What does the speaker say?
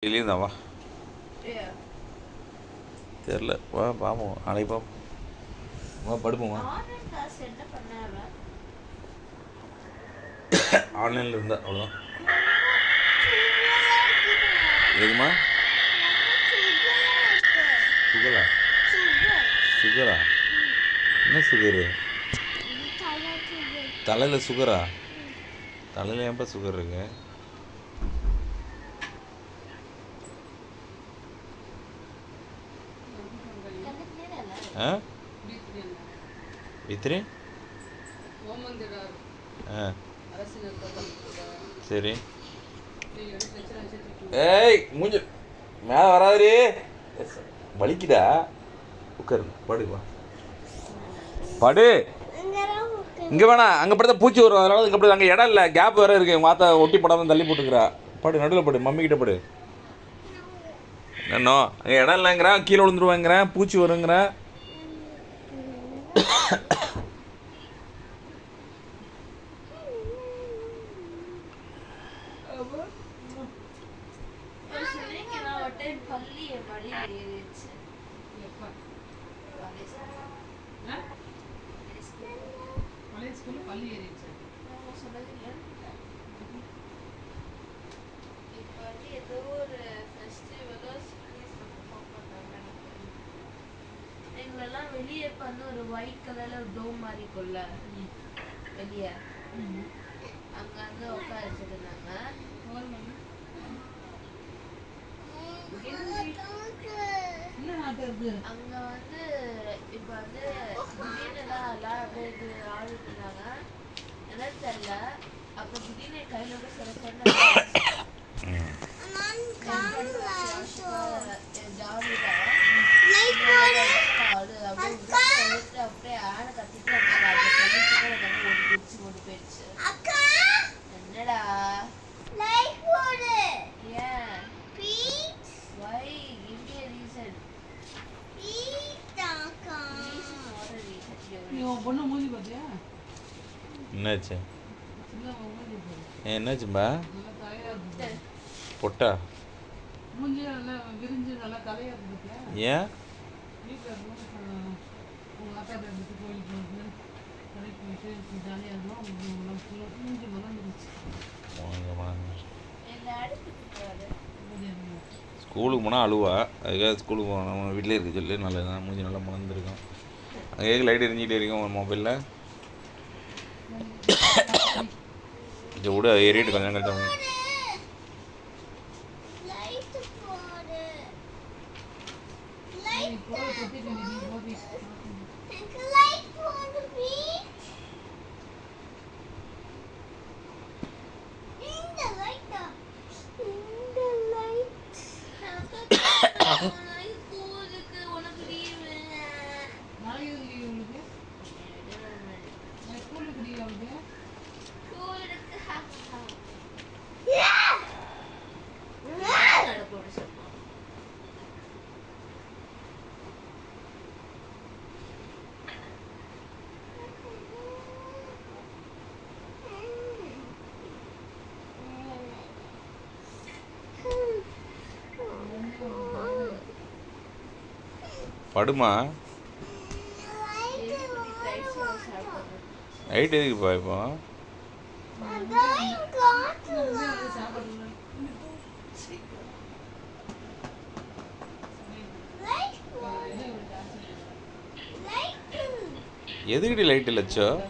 இல்லையா வா தெரில வா பார்ப்போம் நாளைக்கு பார்ப்போம் வா படுப்போம் ஆன்லைனில் இருந்தா அவ்வளோதான். எதுமா சுகரா சுகரா என்ன சுகரு தலையில் சுகரா தலையில் ஏன்ப்பா சுகர் இருக்கு? ஆ இத்திரி ஆ சரி. ஏய் மூஞ்சி மேலே வராது வலிக்குதா? உட்காரு படுவா படு. இங்கே வேணா அங்கே படுத்தா பூச்சி வரும், அதனால இங்கே படு. அங்கே இடம் இல்லை, கேப் வேறு இருக்குது. உங்கள் மாத்தா ஒட்டி போடாமல் தள்ளி போட்டுக்கிறா. படு நடுவில் படு, மம்மிக்கிட்ட படு. என்னோ அங்கே இடம் இல்லைங்கிறேன், கீழே விழுந்துருவேங்கிறேன், பூச்சி வருங்கிறேன். எங்களெல்லாம் வெளியே பண்ண ஒரு ஒயிட் கலர்ல ஒரு டோம் மாதிரி இருக்கும்ல வெளியே, அங்க வந்து உட்கார வச்சிருந்தாங்க. அங்க வந்து இப்ப வந்து திடீர்னு எல்லாம் அப்படியே ஆடிட்டு இருந்தாங்க, என்ன தெரியல. அப்ப திடீர்னு கையில கூட சில அப்படியே ஆட கத்திட்டு ஓடி போயிடுச்சு. என்னடா ஏன் why give me a reason. என்னாச்சு? என்னாச்சும்பா? பொட்டா ஏன்? ஸ்கூலுக்கு போனால் அழுவா, அதுக்காக ஸ்கூலுக்கு போகணும் வீட்டிலே இருக்க சொல்லி நல்லதுதான். மூஞ்சி நல்லா மலர்ந்துருக்கும். அங்கே லைட் எரிஞ்சிக்கிட்டே இருக்கும் உங்கள் மொபைலில். இதை விட ஏறிட்டு கொஞ்சம் கழிச்சு படுமா. நைட் எதுக்குப்பா இப்போ? எதுக்கிட்ட லைட்டு லட்சம்?